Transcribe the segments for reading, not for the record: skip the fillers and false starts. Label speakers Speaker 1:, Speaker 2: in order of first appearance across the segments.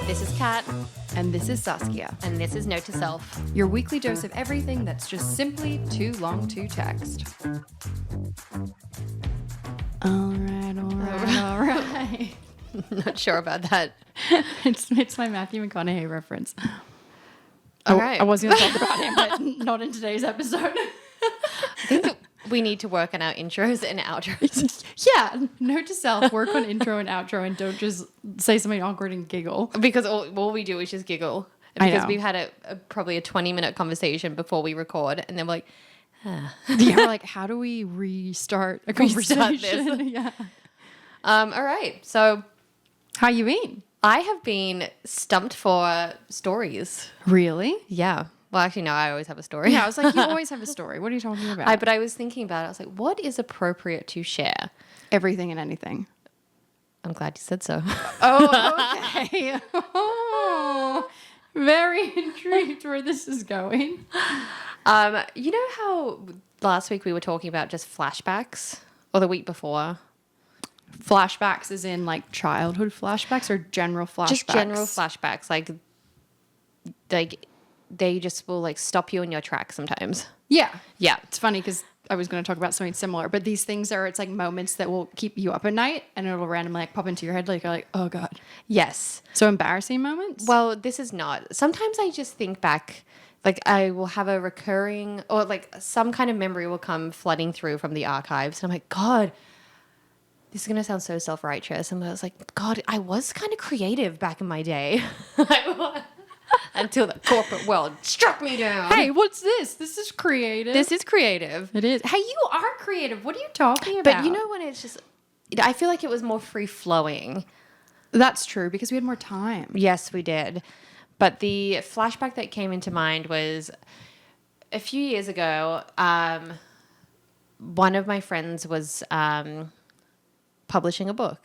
Speaker 1: This is Kat,
Speaker 2: And this is Saskia,
Speaker 1: and this is Note to Self.
Speaker 2: your weekly dose of everything that's just simply too long to text. All right.
Speaker 1: Not sure about that.
Speaker 2: It's my Matthew McConaughey reference.
Speaker 1: All right.
Speaker 2: I was going to talk about him, but not in today's episode.
Speaker 1: I think that we need to work on our intros and outros.
Speaker 2: Yeah, note to self, work on intro and outro and don't just say something awkward and giggle.
Speaker 1: Because all we do is just giggle.
Speaker 2: I
Speaker 1: Because
Speaker 2: know.
Speaker 1: we've had probably a 20-minute conversation before we record, and then we're like,
Speaker 2: Yeah, we're like, how do we restart a
Speaker 1: Restart
Speaker 2: conversation?
Speaker 1: this.
Speaker 2: Yeah.
Speaker 1: all right. So
Speaker 2: How you been?
Speaker 1: I have been stumped for stories.
Speaker 2: Really?
Speaker 1: Yeah. Well, actually, no, I always have a story.
Speaker 2: Yeah, I was like, you always have a story. What are you talking about?
Speaker 1: But I was thinking about it. I was like, what is appropriate to share?
Speaker 2: Everything and anything.
Speaker 1: I'm glad you said so.
Speaker 2: Oh, okay. Oh, very intrigued where this is going.
Speaker 1: You know how last week we were talking about just flashbacks, or the week before?
Speaker 2: Flashbacks is in like childhood flashbacks or general flashbacks?
Speaker 1: Just general flashbacks, like they just will like stop you in your tracks sometimes.
Speaker 2: Yeah.
Speaker 1: Yeah.
Speaker 2: It's funny because I was going to talk about something similar, but these things are, it's like moments that will keep you up at night and it'll randomly like pop into your head. Like, you're like, oh God.
Speaker 1: Yes.
Speaker 2: So embarrassing moments?
Speaker 1: Well, this is not. Sometimes I just think back, like I will have a recurring, or like some kind of memory will come flooding through from the archives. And I'm like, God, this is going to sound so self-righteous. And I was like, God, I was kind of creative back in my day. Until the corporate world struck me down.
Speaker 2: Hey, what's this? This is creative.
Speaker 1: This is creative.
Speaker 2: It is. Hey, you are creative. What are you talking about?
Speaker 1: But you know when it's just, I feel like it was more free-flowing.
Speaker 2: That's true because we had more time.
Speaker 1: Yes, we did. But the flashback that came into mind was a few years ago, one of my friends was publishing a book.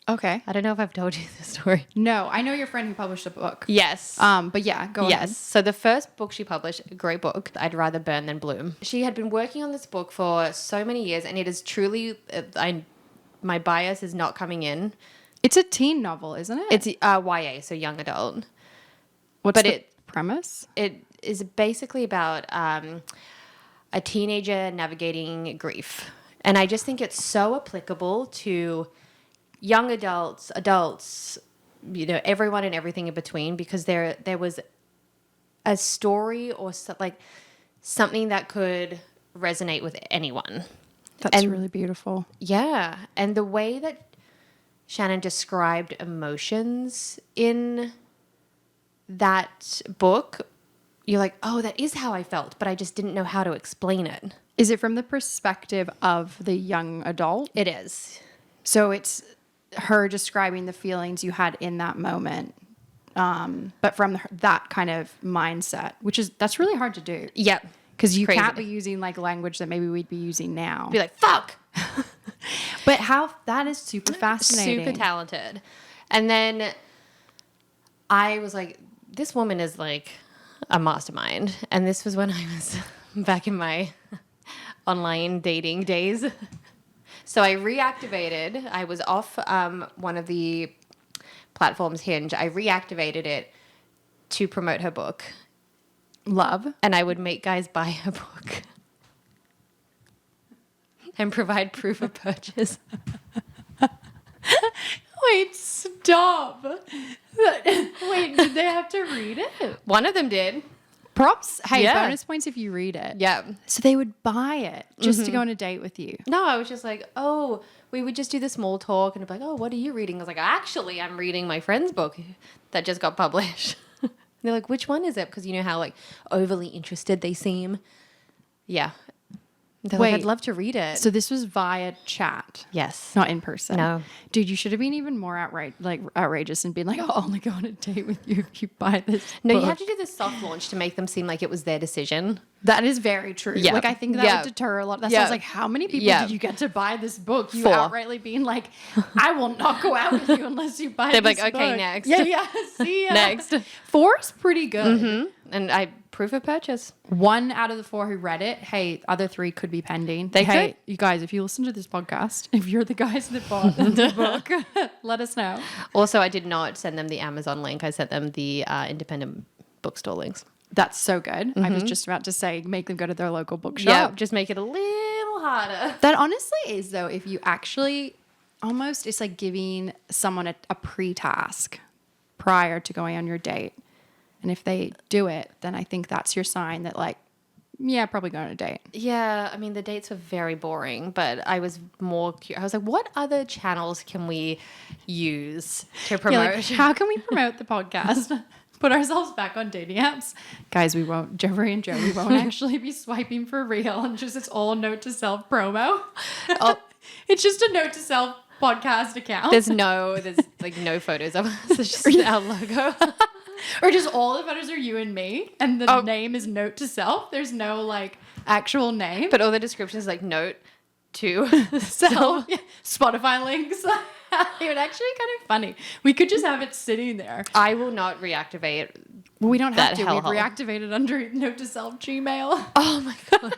Speaker 2: Okay.
Speaker 1: I don't know if I've told you this story.
Speaker 2: No, I know your friend who published a book.
Speaker 1: Yes.
Speaker 2: But yeah, go ahead.
Speaker 1: Yes. So the first book she published, a great book, I'd Rather Burn Than Bloom. She had been working on this book for so many years, and it is truly, my bias is not coming in.
Speaker 2: It's a teen novel, isn't it?
Speaker 1: It's YA, so young adult.
Speaker 2: What's
Speaker 1: but
Speaker 2: the premise?
Speaker 1: It is basically about a teenager navigating grief. And I just think it's so applicable to young adults, you know, everyone and everything in between, because there was a story or something that could resonate with anyone.
Speaker 2: That's really beautiful.
Speaker 1: Yeah. And the way that Shannon described emotions in that book, you're like, oh, that is how I felt, but I just didn't know how to explain it.
Speaker 2: Is it from the perspective of the young adult?
Speaker 1: It is.
Speaker 2: So it's her describing the feelings you had in that moment, but from that kind of mindset, that's really hard to do.
Speaker 1: Yep.
Speaker 2: Because you
Speaker 1: Crazy.
Speaker 2: can't be using like language that maybe we'd be using now.
Speaker 1: Be like, fuck.
Speaker 2: But that is super fascinating.
Speaker 1: Super talented. And then I was like, this woman is like a mastermind. And this was when I was back in my online dating days. So I reactivated. I was off one of the platforms, Hinge. I reactivated it to promote her book.
Speaker 2: Love.
Speaker 1: And I would make guys buy her book and provide proof of purchase.
Speaker 2: Wait, stop. Wait, did they have to read it?
Speaker 1: One of them did.
Speaker 2: Props. Hey,
Speaker 1: Yeah.
Speaker 2: bonus points if you read it.
Speaker 1: Yeah.
Speaker 2: So they would buy it just to go on a date with you.
Speaker 1: No, I was just like, oh, we would just do the small talk and be like, oh, what are you reading? I was like, actually, I'm reading my friend's book that just got published. And they're like, which one is it? Because you know how like overly interested they seem. Yeah. They're like,
Speaker 2: Wait.
Speaker 1: I'd love to read it.
Speaker 2: So this was via chat.
Speaker 1: yes.
Speaker 2: Not in person.
Speaker 1: No.
Speaker 2: Dude, you should have been even more outrageous and been like, I'll only go on a date with you if you buy this
Speaker 1: No,
Speaker 2: book.
Speaker 1: you have to do the soft launch to make them seem like it was their decision.
Speaker 2: That is very true.
Speaker 1: Yeah.
Speaker 2: Like, I think that
Speaker 1: Yeah.
Speaker 2: would deter a lot. That
Speaker 1: Yeah.
Speaker 2: sounds like, how many people
Speaker 1: Yeah.
Speaker 2: did you get to buy this book? You
Speaker 1: 4.
Speaker 2: outrightly being like, I will not go out with you unless you buy
Speaker 1: They're
Speaker 2: this
Speaker 1: like, okay,
Speaker 2: book.
Speaker 1: next.
Speaker 2: Yeah, yeah. See ya.
Speaker 1: Next.
Speaker 2: 4 is pretty good.
Speaker 1: And I proof of purchase.
Speaker 2: 1 out of the 4 who read it, hey, other 3 could be pending.
Speaker 1: They
Speaker 2: hey,
Speaker 1: could.
Speaker 2: you guys, if you listen to this podcast, if you're the guys that bought the book, let us know.
Speaker 1: Also, I did not send them the Amazon link. I sent them the independent bookstore links.
Speaker 2: That's so good. I was just about to say, make them go to their local bookshop.
Speaker 1: Yeah, just make it a little harder.
Speaker 2: That honestly is, though, if you actually almost, it's like giving someone a pre-task prior to going on your date. And if they do it, then I think that's your sign that, like, yeah, probably go on a date.
Speaker 1: Yeah, I mean, the dates were very boring, but I was more curious. I was like, what other channels can we use to promote?
Speaker 2: Yeah, like, how can we promote the podcast? Put ourselves back on dating apps. Guys, we won't, Jeffrey and Joe, we won't actually be swiping for real. And just it's all note to self promo.
Speaker 1: Oh.
Speaker 2: It's just a note to self podcast account.
Speaker 1: There's like no photos of us. It's just our logo.
Speaker 2: Or just all the photos are you and me, and the name is note to self. There's no like actual name.
Speaker 1: But all the descriptions like note to
Speaker 2: So yeah, Spotify links. It would actually be kind of funny. We could just have it sitting there.
Speaker 1: I will not reactivate.
Speaker 2: Well, we don't have
Speaker 1: that
Speaker 2: to.
Speaker 1: hellhole.
Speaker 2: We've reactivated under note to self Gmail.
Speaker 1: Oh my god.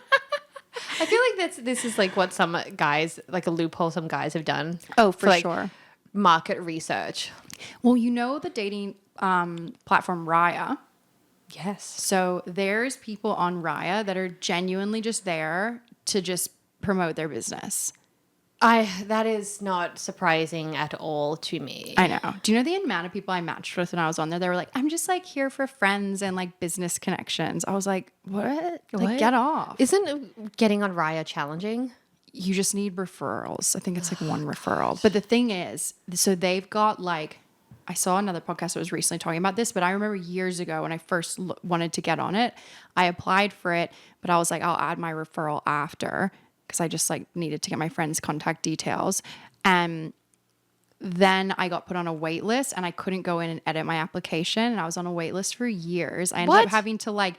Speaker 1: I feel like this is like what some guys, like a loophole some guys have done.
Speaker 2: Oh, for
Speaker 1: like,
Speaker 2: sure.
Speaker 1: Market research.
Speaker 2: Well, you know the dating platform Raya.
Speaker 1: Yes.
Speaker 2: So there's people on Raya that are genuinely just there to just promote their business.
Speaker 1: That is not surprising at all to me.
Speaker 2: I know. Do you know the amount of people I matched with when I was on there? They were like, I'm just like here for friends and like business connections. I was like, what? Like, get off.
Speaker 1: Isn't getting on Raya challenging?
Speaker 2: You just need referrals. I think it's like one referral. But the thing is, so they've got like, I saw another podcast that was recently talking about this, but I remember years ago when I first wanted to get on it, I applied for it, but I was like, I'll add my referral after because I just like needed to get my friend's contact details. And then I got put on a wait list and I couldn't go in and edit my application. And I was on a wait list for years. I ended up having to like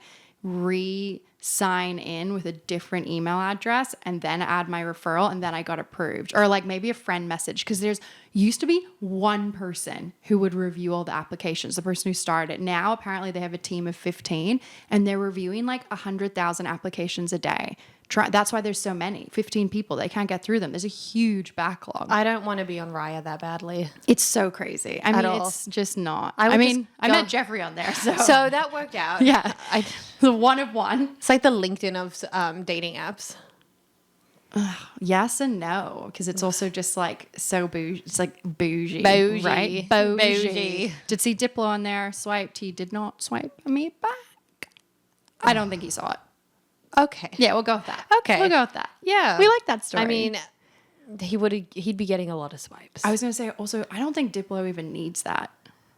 Speaker 2: sign in with a different email address and then add my referral, and then I got approved. Or like maybe a friend message, because there's used to be one person who would review all the applications, the person who started it. Now apparently they have a team of 15 and they're reviewing like 100,000 applications a day. That's why there's so many, 15 people. They can't get through them. There's a huge backlog.
Speaker 1: I don't want to be on Raya that badly.
Speaker 2: It's so crazy. I mean, it's just not. I met Jeffrey on there. So
Speaker 1: that worked out.
Speaker 2: Yeah. The one of one.
Speaker 1: It's like the LinkedIn of dating apps.
Speaker 2: Yes and no, because it's also just like so bougie. It's like bougie.
Speaker 1: Right?
Speaker 2: Bougie. Did see Diplo on there, swiped. He did not swipe me back. I don't think he saw it.
Speaker 1: Okay.
Speaker 2: Yeah, we'll go with that.
Speaker 1: Okay.
Speaker 2: We'll go with that.
Speaker 1: Yeah.
Speaker 2: We like that story.
Speaker 1: I mean, he'd be getting a lot of swipes.
Speaker 2: I was going to say also, I don't think Diplo even needs that.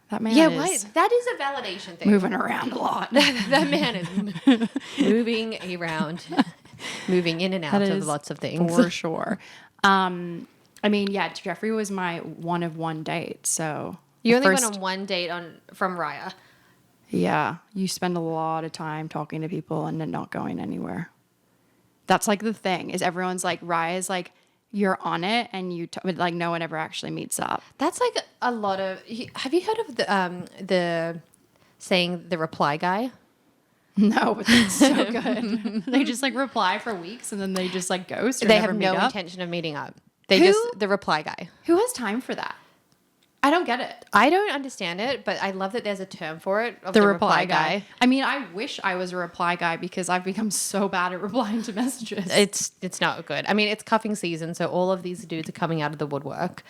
Speaker 2: That man is
Speaker 1: that is a validation thing.
Speaker 2: moving around a lot.
Speaker 1: That man is moving around, moving in and out of lots of things.
Speaker 2: For sure. I mean, yeah, Jeffrey was my one of one date. So
Speaker 1: you only went on one date from Raya.
Speaker 2: Yeah, you spend a lot of time talking to people and then not going anywhere. That's like the thing is everyone's like, Raya is like, you're on it and but like no one ever actually meets up.
Speaker 1: That's like a lot of, have you heard of the saying the reply guy?
Speaker 2: No, but that's so good. They just like reply for weeks and then they just like ghost or
Speaker 1: they
Speaker 2: never
Speaker 1: have
Speaker 2: meet
Speaker 1: no
Speaker 2: up.
Speaker 1: intention of meeting up. The reply guy.
Speaker 2: Who has time for that? I don't get it.
Speaker 1: I don't understand it, but I love that there's a term for it.
Speaker 2: The reply guy. I mean, I wish I was a reply guy because I've become so bad at replying to messages.
Speaker 1: It's not good. I mean, it's cuffing season, so all of these dudes are coming out of the woodwork.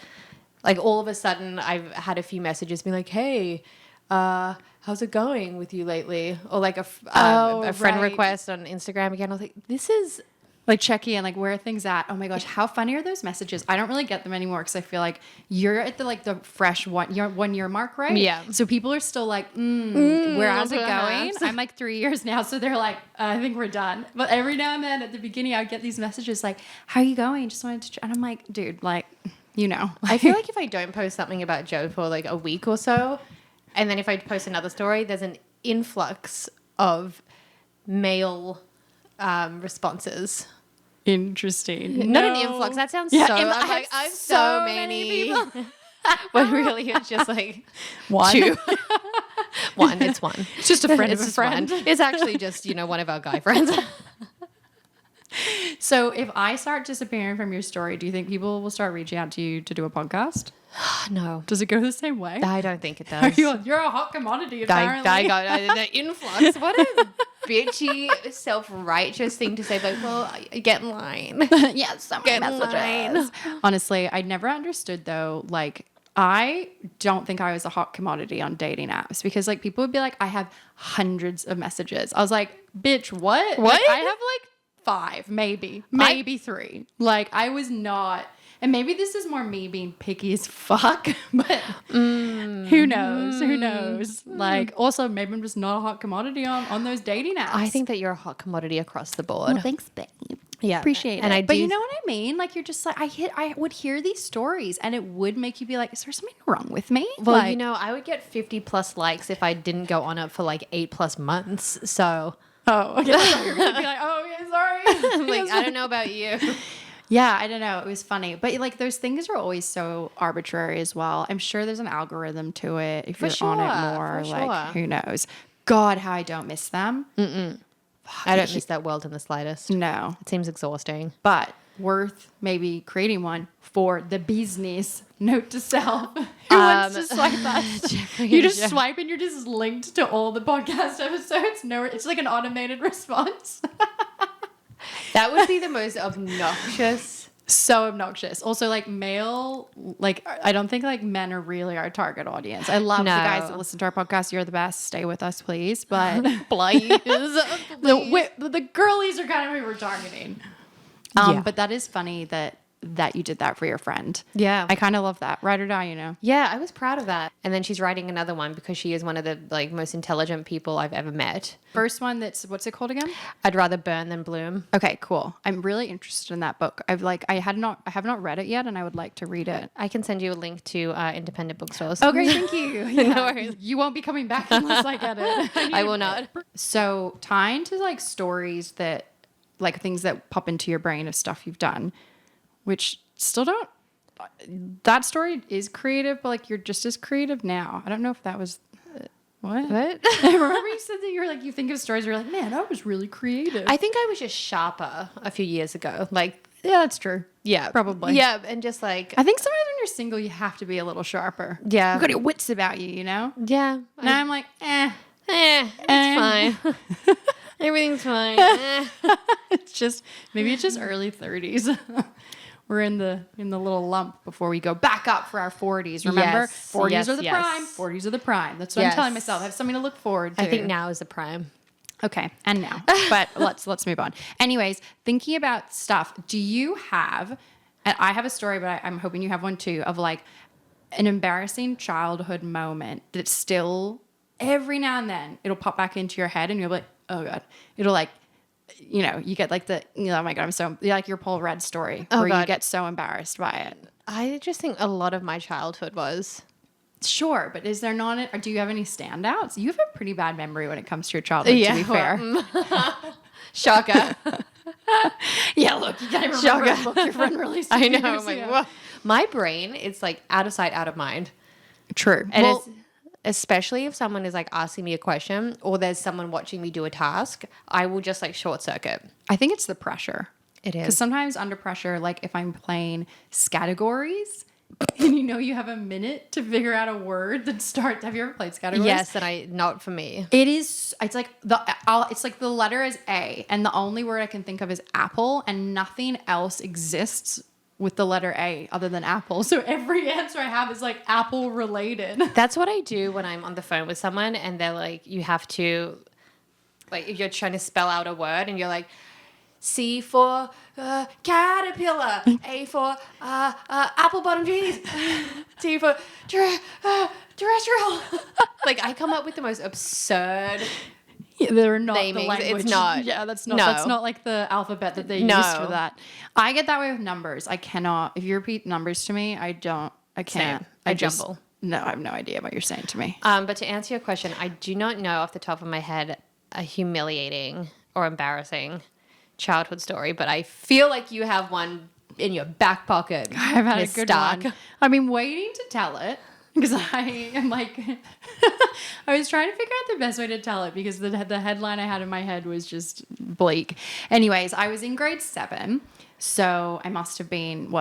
Speaker 1: Like all of a sudden, I've had a few messages being like, "Hey, how's it going with you lately?" Or like a friend request on Instagram again. I was like, "This is."
Speaker 2: Like check in, like where are things at? Oh my gosh, how funny are those messages? I don't really get them anymore because I feel like you're at the fresh 1 year mark, right?
Speaker 1: Yeah.
Speaker 2: So people are still like, where's it going?
Speaker 1: perhaps.
Speaker 2: I'm like 3 years now, so they're like, I think we're done. But every now and then at the beginning, I would get these messages like, how are you going? Just wanted to, and I'm like, dude, like, you know.
Speaker 1: I feel like if I don't post something about Joe for like a week or so, and then if I post another story, there's an influx of male responses.
Speaker 2: Interesting.
Speaker 1: Not an influx. That sounds so. I have so many people. But really, it's just like
Speaker 2: one.
Speaker 1: two. One. It's one.
Speaker 2: It's just a friend of
Speaker 1: It's
Speaker 2: a
Speaker 1: just
Speaker 2: friend.
Speaker 1: one. It's actually just, one of our guy friends.
Speaker 2: So if I start disappearing from your story, do you think people will start reaching out to you to do a podcast?
Speaker 1: No.
Speaker 2: Does it go the same way?
Speaker 1: I don't think it does.
Speaker 2: You're a hot commodity, apparently.
Speaker 1: I got the influx. What a bitchy, self-righteous thing to say. Like, well, get in line.
Speaker 2: Yeah, so many
Speaker 1: Get in
Speaker 2: messages. Honestly, I never understood though, like, I don't think I was a hot commodity on dating apps because like people would be like, I have hundreds of messages. I was like, bitch, what?
Speaker 1: What?
Speaker 2: Like, I have like 5, maybe 3. Like I was not, and maybe this is more me being picky as fuck, but who knows? Who knows? Like also maybe I'm just not a hot commodity on those dating apps.
Speaker 1: I think that you're a hot commodity across the board.
Speaker 2: Well, thanks, babe.
Speaker 1: Yeah.
Speaker 2: Appreciate
Speaker 1: And
Speaker 2: it.
Speaker 1: I
Speaker 2: But
Speaker 1: do-
Speaker 2: you know what I mean? Like you're just like I would hear these stories and it would make you be like, is there something wrong with me?
Speaker 1: Well,
Speaker 2: like,
Speaker 1: I would get 50 plus likes if I didn't go on it for like 8+ months. So
Speaker 2: oh, okay. I thought you were gonna be like, oh yeah, sorry.
Speaker 1: I'm like, I don't know about you.
Speaker 2: Yeah, I don't know. It was funny. But like those things are always so arbitrary as well. I'm sure there's an algorithm to it if
Speaker 1: For
Speaker 2: you're on it
Speaker 1: sure,
Speaker 2: more.
Speaker 1: for
Speaker 2: Like
Speaker 1: sure.
Speaker 2: who knows? God, how I don't miss them.
Speaker 1: I don't miss that world in the slightest.
Speaker 2: No.
Speaker 1: It seems exhausting.
Speaker 2: But worth maybe creating one for the business. Note to self. Who wants to swipe that? You just swipe and you're just linked to all the podcast episodes. No, it's like an automated response.
Speaker 1: That would be the most obnoxious.
Speaker 2: So obnoxious. Also, like male, like I don't think like men are really our target audience. I love the guys that listen to our podcast. You're the best. Stay with us, please. But
Speaker 1: Please.
Speaker 2: the girlies are kind of who we're targeting.
Speaker 1: Yeah.
Speaker 2: But that is funny that you did that for your friend.
Speaker 1: Yeah.
Speaker 2: I kind of love that. Ride or die,
Speaker 1: Yeah, I was proud of that. And then she's writing another one because she is one of the like most intelligent people I've ever met.
Speaker 2: First one what's it called again?
Speaker 1: I'd rather burn than bloom.
Speaker 2: Okay, cool. I'm really interested in that book. I have not read it yet and I would like to read it.
Speaker 1: I can send you a link to independent bookstores.
Speaker 2: Oh, great. Thank you. Yeah.
Speaker 1: No worries.
Speaker 2: You won't be coming back unless I get it.
Speaker 1: I will not.
Speaker 2: So tying to like stories that like things that pop into your brain of stuff you've done, which still don't, that story is creative, but like you're just as creative now. I don't know if that was, what?
Speaker 1: What?
Speaker 2: I remember you said that you were like, you think of stories, you're like, man, I was really creative.
Speaker 1: I think I was just sharper a few years ago. Like,
Speaker 2: yeah, that's true.
Speaker 1: yeah.
Speaker 2: Probably.
Speaker 1: Yeah, and just like,
Speaker 2: I think sometimes when you're single, you have to be a little sharper.
Speaker 1: yeah.
Speaker 2: You've got your wits about you,
Speaker 1: Yeah.
Speaker 2: Now I'm like,
Speaker 1: It's fine. Everything's fine.
Speaker 2: maybe it's just early 30s. We're in the little lump before we go back up for our 40s. Remember,
Speaker 1: Yes,
Speaker 2: 40s
Speaker 1: yes,
Speaker 2: are the
Speaker 1: yes.
Speaker 2: prime. 40s are the prime. That's what I'm
Speaker 1: Yes.
Speaker 2: telling myself. I have something to look forward to.
Speaker 1: I think now is the prime.
Speaker 2: Okay, and now, but let's move on. Anyways, thinking about stuff. Do you have? And I have a story, but I'm hoping you have one too. Of like an embarrassing childhood moment that still every now and then it'll pop back into your head, and you'll be like, oh god, it'll like. You get like oh my God, like your Paul Rudd story where you get so embarrassed by it.
Speaker 1: I just think a lot of my childhood was.
Speaker 2: Sure, but is there not, or do you have any standouts? You have a pretty bad memory when it comes to your childhood, to be fair.
Speaker 1: Shocker.
Speaker 2: Yeah, look, you gotta remember a book your friend released.
Speaker 1: I know. I'm like, whoa. My brain, it's like out of sight, out of mind.
Speaker 2: True.
Speaker 1: And
Speaker 2: Well,
Speaker 1: it's, especially if someone is like asking me a question or there's someone watching me do a task, I will just like short circuit.
Speaker 2: I think it's the pressure.
Speaker 1: It is.
Speaker 2: Because sometimes under pressure, like if I'm playing categories and you have a minute to figure out a word that starts. Have you ever played categories?
Speaker 1: Yes, and not for me.
Speaker 2: It's like the letter is A, and the only word I can think of is apple, and nothing else exists with the letter A other than apple. So every answer I have is like apple related.
Speaker 1: That's what I do when I'm on the phone with someone and they're like, you have to, like, if you're trying to spell out a word and you're like, C for caterpillar, A for apple bottom jeans, T for terrestrial. Like, I come up with the most absurd.
Speaker 2: Yeah, they're not
Speaker 1: namings.
Speaker 2: the language.
Speaker 1: It's not.
Speaker 2: Yeah, that's
Speaker 1: No.
Speaker 2: not like the alphabet that they used for that. I get that way with numbers. I cannot. If you repeat numbers to me, I can't.
Speaker 1: Same.
Speaker 2: I
Speaker 1: jumble.
Speaker 2: No, I have no idea what you're saying to me.
Speaker 1: But to answer your question, I do not know off the top of my head a humiliating or embarrassing childhood story, but I feel like you have one in your back pocket.
Speaker 2: I've had
Speaker 1: Miss
Speaker 2: a good
Speaker 1: Stark.
Speaker 2: one. I mean, waiting to tell it. because I am like, I was trying to figure out the best way to tell it because the headline I had in my head was just bleak. Anyways, I was in grade 7. So I must have been,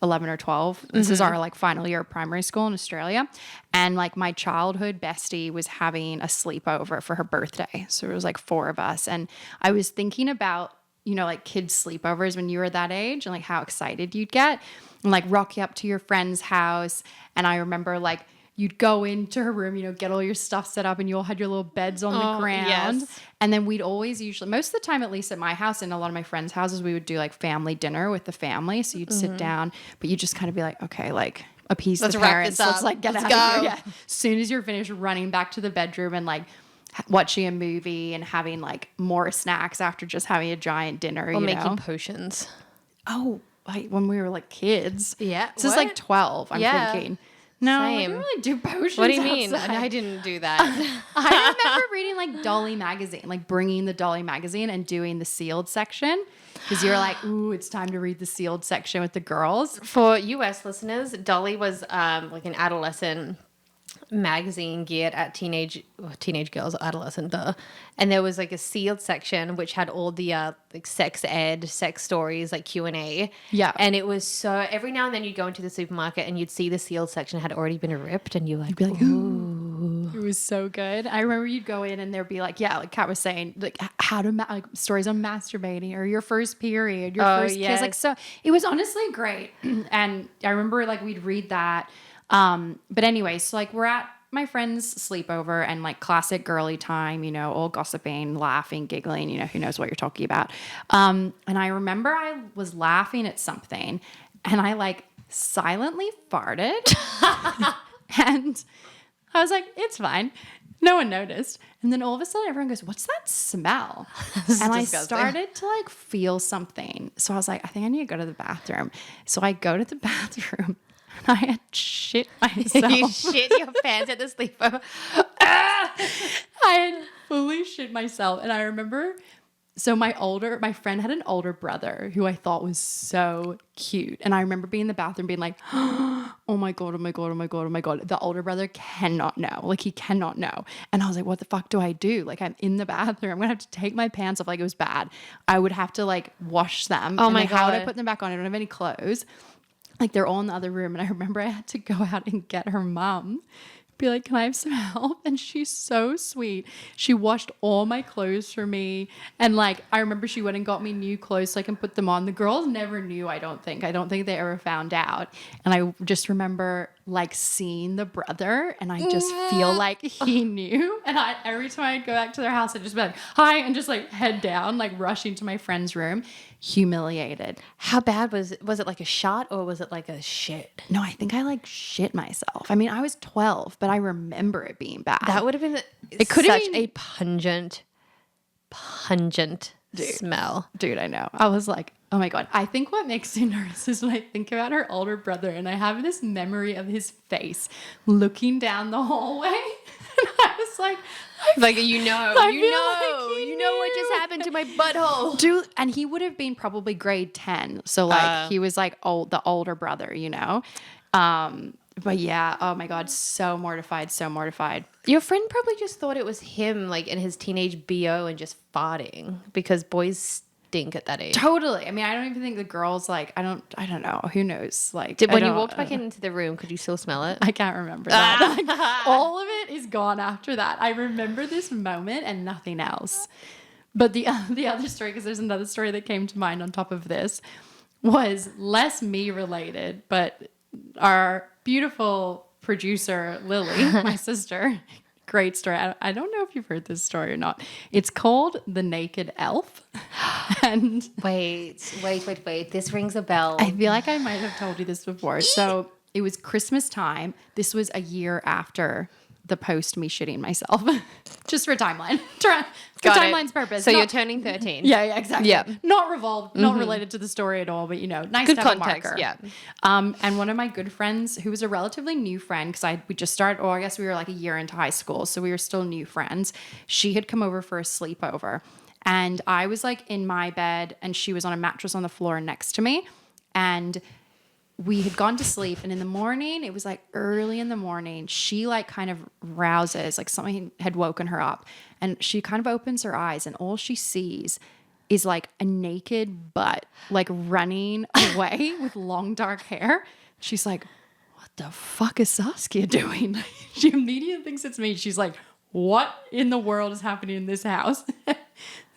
Speaker 2: 11 or 12. This is our like final year of primary school in Australia. And like my childhood bestie was having a sleepover for her birthday. So it was like 4 of us. And I was thinking about, like kids sleepovers when you were that age and like how excited you'd get and like rock you up to your friend's house. And I remember like you'd go into her room, get all your stuff set up and you all had your little beds on the ground.
Speaker 1: Yes.
Speaker 2: And then we'd always most of the time, at least at my house and a lot of my friends' houses, we would do like family dinner with the family. So you'd sit down, but you just kind of be like, okay, like appease the parents. Let's like get out of here. Yeah. As soon as you're finished, running back to the bedroom and like watching a movie and having like more snacks after just having a giant dinner.
Speaker 1: Or making potions.
Speaker 2: Oh, like when we were like kids.
Speaker 1: Yeah.
Speaker 2: This is like 12, I'm thinking. No, I didn't really do potions.
Speaker 1: What do you mean?
Speaker 2: Outside.
Speaker 1: I didn't do that.
Speaker 2: I remember reading like Dolly magazine, like bringing the Dolly magazine and doing the sealed section because you're like, ooh, it's time to read the sealed section with the girls.
Speaker 1: For US listeners, Dolly was like an adolescent magazine geared at teenage girls, adolescent, and there was like a sealed section which had all the like sex stories, like Q&A.
Speaker 2: Yeah.
Speaker 1: And it was so, every now and then you'd go into the supermarket and you'd see the sealed section had already been ripped and you'd be like, ooh.
Speaker 2: It was so good. I remember you'd go in and there'd be like, yeah, like Kat was saying, like how to like stories on masturbating or your first period, your first kiss. Like, so it was honestly great. And I remember like we'd read that. But anyway, so like we're at my friend's sleepover and like classic girly time, all gossiping, laughing, giggling, who knows what you're talking about. And I remember I was laughing at something and I like silently farted and I was like, it's fine. No one noticed. And then all of a sudden everyone goes, what's that smell? And I started to like feel something. So I was like, I think I need to go to the bathroom. So I go to the bathroom. I had shit myself.
Speaker 1: You shit your pants at the sleepover.
Speaker 2: I had fully shit myself. And I remember, so my friend had an older brother who I thought was so cute. And I remember being in the bathroom being like, oh my God, oh my God, oh my God, oh my God. The older brother cannot know. Like he cannot know. And I was like, what the fuck do I do? Like I'm in the bathroom. I'm going to have to take my pants off. Like it was bad. I would have to like wash them.
Speaker 1: Oh my God.
Speaker 2: How would I put them back on? I don't have any clothes. Like they're all in the other room. And I remember I had to go out and get her mom, be like, can I have some help? And she's so sweet. She washed all my clothes for me. And like, I remember she went and got me new clothes so I can put them on. The girls never knew, I don't think they ever found out. And I just remember like seeing the brother and I just feel like he knew. And every time I'd go back to their house, I'd just be like, hi, and just like head down, like rushing to my friend's room, humiliated.
Speaker 1: How bad was it? Was it like a shot or was it like a shit?
Speaker 2: No, I think I like shit myself. I mean, I was 12, but I remember it being bad.
Speaker 1: That would have been
Speaker 2: it could have
Speaker 1: such
Speaker 2: been
Speaker 1: a pungent smell.
Speaker 2: Dude, I know. I was like, oh my God. I think what makes me nervous is when I think about her older brother and I have this memory of his face looking down the hallway. And I was like
Speaker 1: you know what just happened to my butthole.
Speaker 2: Dude, and he would have been probably grade 10. So like he was like the older brother, But yeah, oh my God, so mortified, so mortified.
Speaker 1: Your friend probably just thought it was him, like in his teenage BO and just farting because boys stink at that age.
Speaker 2: Totally. I mean, I don't even think the girls like. I don't know. Who knows? Like,
Speaker 1: when you walked back into the room, could you still smell it?
Speaker 2: I can't remember that. Like, all of it is gone after that. I remember this moment and nothing else. But the other story, because there's another story that came to mind on top of this, was less me related, but our beautiful producer, Lily, my sister, great story. I don't know if you've heard this story or not. It's called The Naked Elf. And
Speaker 1: wait. This rings a bell.
Speaker 2: I feel like I might have told you this before. So it was Christmas time. This was a year after the post me shitting myself. Just for timeline. For timeline's purpose.
Speaker 1: So you're turning 13.
Speaker 2: Yeah, exactly.
Speaker 1: Yeah.
Speaker 2: Not not related to the story at all, but nice
Speaker 1: good
Speaker 2: to have
Speaker 1: context,
Speaker 2: a marker.
Speaker 1: yeah.
Speaker 2: And one of my good friends, who was a relatively new friend, because we just started, or I guess we were like a year into high school, so we were still new friends. She had come over for a sleepover. And I was like in my bed and she was on a mattress on the floor next to me. And we had gone to sleep, and in the morning, it was like early in the morning, she like kind of rouses, like something had woken her up, and she kind of opens her eyes, and all she sees is like a naked butt, like running away with long dark hair. She's like, what the fuck is Saskia doing? She immediately thinks it's me. She's like, what in the world is happening in this house?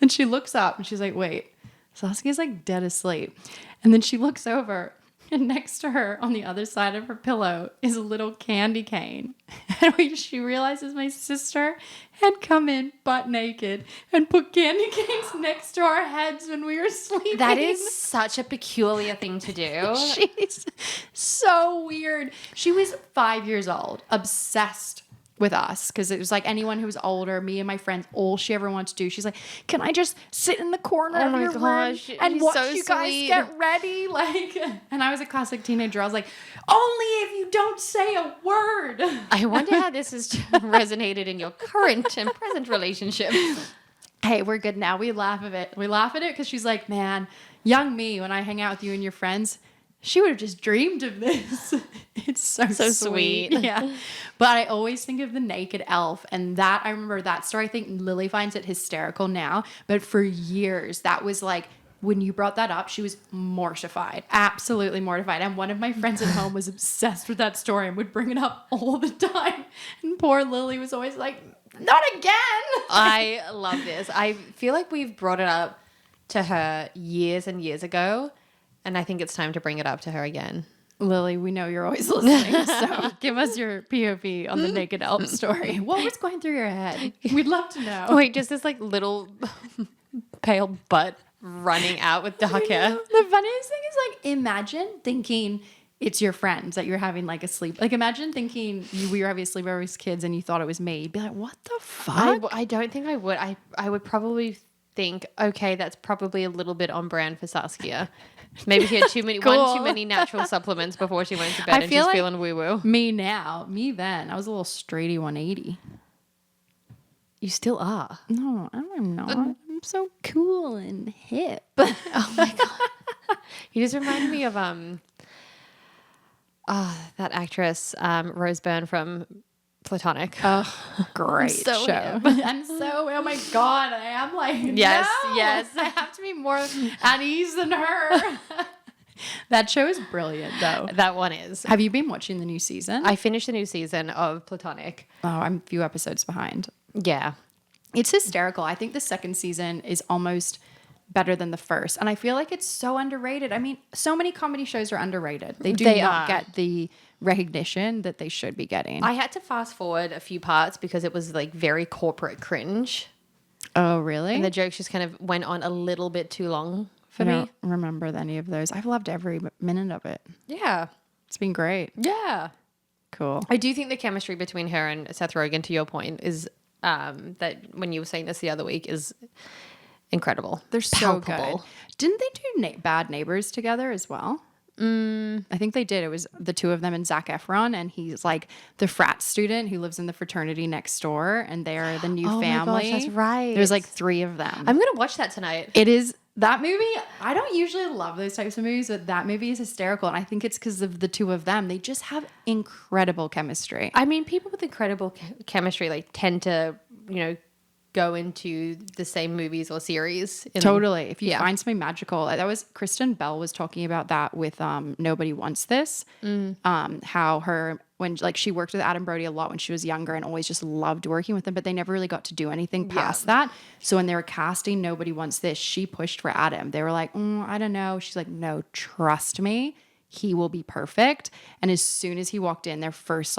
Speaker 2: And she looks up and she's like, wait, Saskia's like dead asleep. And then she looks over, and next to her on the other side of her pillow is a little candy cane. And she realizes my sister had come in butt naked and put candy canes next to our heads when we were sleeping.
Speaker 1: That is such a peculiar thing to do.
Speaker 2: She's so weird. She was 5 years old, obsessed with us, because it was like anyone who was older, me and my friends, all she ever wanted to do. She's like, can I just sit in the corner of your room and watch you guys get ready? Like, and I was a classic teenager. I was like, only if you don't say a word.
Speaker 1: I wonder how this has resonated in your current and present relationship.
Speaker 2: Hey, we're good now. We laugh at it. We laugh at it because she's like, man, young me, when I hang out with you and your friends, she would have just dreamed of this. It's so sweet. Yeah. But I always think of the naked elf, and that, I remember that story. I think Lily finds it hysterical now, but for years, that was like, when you brought that up, she was mortified, absolutely mortified. And one of my friends at home was obsessed with that story and would bring it up all the time. And poor Lily was always like, not again.
Speaker 1: I love this. I feel like we've brought it up to her years and years ago, and I think it's time to bring it up to her again.
Speaker 2: Lily, we know you're always listening, so give us your POV on the naked elf story. What was going through your head? We'd love to know.
Speaker 1: Wait, just this like little pale butt running out with dark hair.
Speaker 2: The funniest thing is, like, imagine thinking it's your friends that you're having like a sleep. Like, imagine thinking we were having a sleepover as kids and you thought it was me. You'd be like, what the fuck?
Speaker 1: I don't think I would. I would probably think, okay, that's probably a little bit on brand for Saskia. Maybe she had one too many natural supplements before she went to bed, and she's like feeling woo-woo.
Speaker 2: Me now, me then. I was a little straighty 180.
Speaker 1: You still are.
Speaker 2: No, I'm not. I'm so cool and hip.
Speaker 1: Oh my God. You just reminded me of that actress, Rose Byrne from Platonic.
Speaker 2: Oh, great
Speaker 1: so
Speaker 2: show. I'm so, oh my God, I am like,
Speaker 1: yes,
Speaker 2: no,
Speaker 1: yes.
Speaker 2: I have to be more at ease than her. That show is brilliant, though.
Speaker 1: That one is.
Speaker 2: Have you been watching the new season?
Speaker 1: I finished the new season of Platonic.
Speaker 2: Oh, I'm a few episodes behind.
Speaker 1: Yeah.
Speaker 2: It's hysterical. I think the second season is almost better than the first. And I feel like it's so underrated. I mean, so many comedy shows are underrated. They not get the recognition that they should be getting.
Speaker 1: I had to fast forward a few parts because it was like very corporate cringe.
Speaker 2: Oh, really?
Speaker 1: And the jokes just kind of went on a little bit too long for
Speaker 2: I
Speaker 1: me.
Speaker 2: don't remember any of those. I've loved every minute of it.
Speaker 1: Yeah.
Speaker 2: It's been great.
Speaker 1: Yeah.
Speaker 2: Cool.
Speaker 1: I do think the chemistry between her and Seth Rogen, to your point, is that when you were saying this the other week, is incredible.
Speaker 2: They're so
Speaker 1: palpable.
Speaker 2: good. Didn't they do Bad Neighbors together as well? I think they did. It was the two of them and Zac Efron, and he's like the frat student who lives in the fraternity next door, and they are the new family.
Speaker 1: My gosh, that's right.
Speaker 2: There's like 3 of them.
Speaker 1: I'm gonna watch that tonight.
Speaker 2: It is that movie. I don't usually love those types of movies, but that movie is hysterical, and I think it's because of the two of them. They just have incredible chemistry.
Speaker 1: I mean, people with incredible chemistry like tend to, go into the same movies or series.
Speaker 2: Totally. If you find something magical, that was Kristen Bell was talking about that with Nobody Wants This. How when she worked with Adam Brody a lot when she was younger and always just loved working with him, but they never really got to do anything past that. So when they were casting Nobody Wants This, she pushed for Adam. They were like, I don't know. She's like, no, trust me, he will be perfect. And as soon as he walked in, their first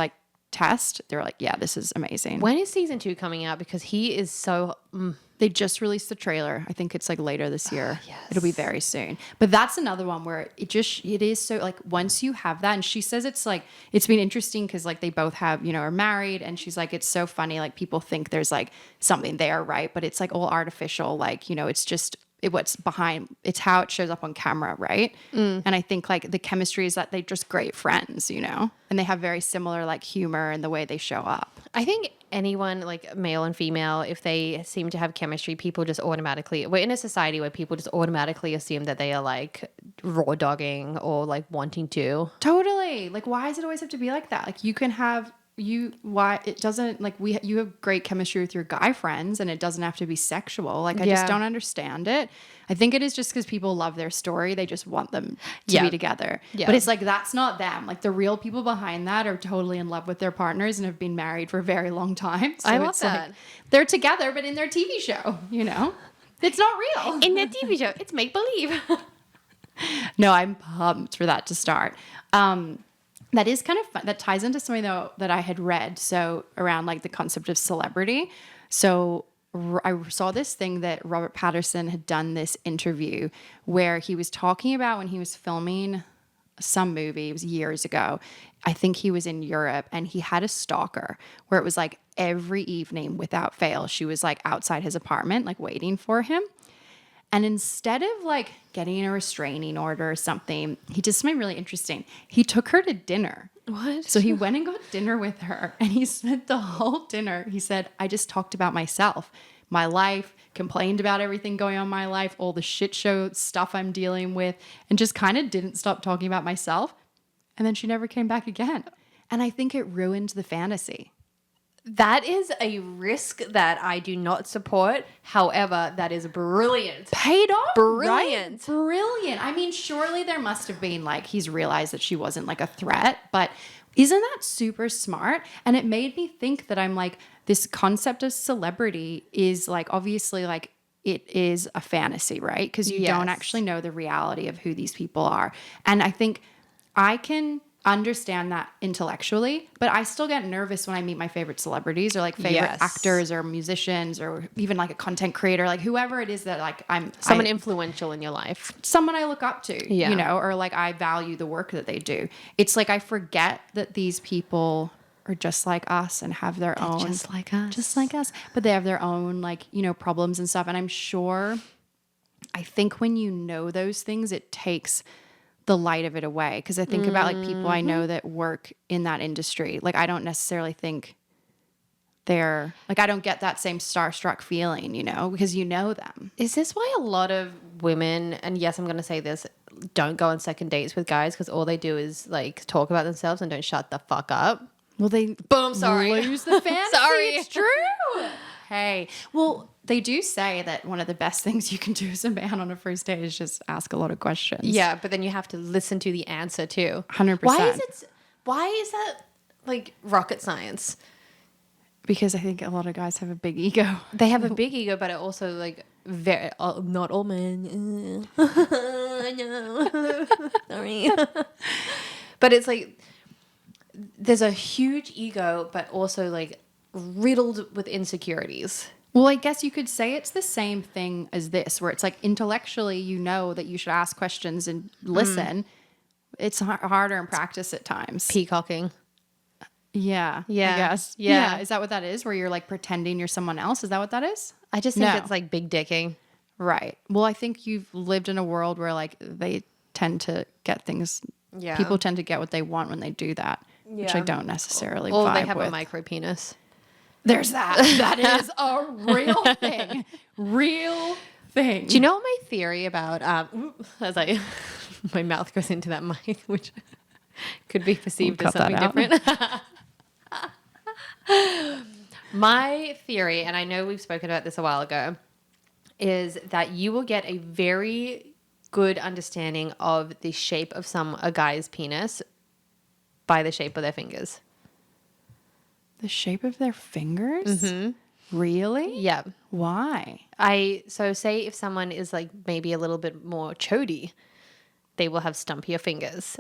Speaker 2: test, they were like, yeah, this is amazing.
Speaker 1: When is season 2 coming out? Because he is so...
Speaker 2: They just released the trailer. I think it's later this year.
Speaker 1: Yes.
Speaker 2: It'll be very soon. But that's another one where it is so once you have that, and she says it's been interesting because they both have, are married, and she's like, it's so funny. People think there's something there, right? But it's all artificial. It's just what's behind, it's how it shows up on camera, right? And I think the chemistry is that they're just great friends, and they have very similar humor and the way they show up.
Speaker 1: I think anyone male and female, if they seem to have chemistry, people just automatically, we're in a society where people just automatically assume that they are raw dogging or like wanting to.
Speaker 2: Totally. Like, why does it always have to be like that? Like, you can have why it doesn't like you have great chemistry with your guy friends and it doesn't have to be sexual. Like, I just don't understand it. I think it is just because people love their story. They just want them to be together. Yeah. But it's like, that's not them. Like, the real people behind that are totally in love with their partners and have been married for a very long time. So
Speaker 1: I love that.
Speaker 2: Like, they're together, but in their TV show, you know? It's not real.
Speaker 1: In their TV show, it's make-believe.
Speaker 2: No, I'm pumped for that to start. That is kind of fun. That ties into something though that I had read. So around like the concept of celebrity. So I saw this thing that Robert Patterson had done this interview where he was talking about when he was filming some movie. It was years ago. I think he was in Europe and he had a stalker where it was like every evening without fail, she was like outside his apartment, like waiting for him. And instead of like getting a restraining order or something, he did something really interesting. He took her to dinner.
Speaker 1: What?
Speaker 2: So he went and got dinner with her and he spent the whole dinner. He said, I just talked about myself, my life, complained about everything going on in my life, all the shit show stuff I'm dealing with, and just kind of didn't stop talking about myself. And then she never came back again. And I think it ruined the fantasy.
Speaker 1: That is a risk that I do not support. However, that is brilliant.
Speaker 2: Paid off.
Speaker 1: Brilliant.
Speaker 2: Right? Brilliant. I mean, surely there must have been like, he's realized that she wasn't like a threat, but isn't that super smart? And it made me think that I'm like, this concept of celebrity is like, obviously like, it is a fantasy, right? Because you don't actually know the reality of who these people are. And I think I can understand that intellectually, but I still get nervous when I meet my favorite celebrities or like favorite actors or musicians or even like a content creator, like whoever it is that like
Speaker 1: someone influential in your life,
Speaker 2: someone I look up to, you know, or like I value the work that they do. It's like I forget that these people are just like us and have their own,
Speaker 1: just like us,
Speaker 2: but they have their own like, you know, problems and stuff. And I'm sure, I think when you know those things, it takes the light of it away. Because I think about like people I know that work in that industry. Like, I don't necessarily think they're like, I don't get that same starstruck feeling, you know, because you know them.
Speaker 1: Is this why a lot of women, and yes, I'm going to say this, don't go on second dates with guys because all they do is like talk about themselves and don't shut the fuck up?
Speaker 2: Well, they lose the fantasy.
Speaker 1: Sorry.
Speaker 2: It's true. Hey, well, they do say that one of the best things you can do as a man on a first date is just ask a lot of questions.
Speaker 1: Yeah, but then you have to listen to the answer too.
Speaker 2: 100%.
Speaker 1: Why is that like rocket science?
Speaker 2: Because I think a lot of guys have a big ego.
Speaker 1: They have a big ego, but it also like very not all men. I know. Sorry. But it's like there's a huge ego, but also like riddled with insecurities.
Speaker 2: Well, I guess you could say it's the same thing as this, where it's like intellectually you know that you should ask questions and listen. It's harder in practice at times.
Speaker 1: Peacocking.
Speaker 2: Yeah. I guess. Yeah. Is that what that is? Where you're like pretending you're someone else? Is that what that is?
Speaker 1: I just think it's like big dicking.
Speaker 2: Right. Well, I think you've lived in a world where like they tend to get things. Yeah. People tend to get what they want when they do that, which I don't necessarily vibe
Speaker 1: they have
Speaker 2: with.
Speaker 1: a micro penis.
Speaker 2: There's that. That is a real thing. Real thing.
Speaker 1: Do you know what my theory about, as my mouth goes into that mic, which could be perceived as something different. My theory, and I know we've spoken about this a while ago, is that you will get a very good understanding of the shape of a guy's penis by the shape of their fingers.
Speaker 2: The shape of their fingers? Mm-hmm. Really?
Speaker 1: Yeah.
Speaker 2: Why?
Speaker 1: So say if someone is like maybe a little bit more chody, they will have stumpier fingers.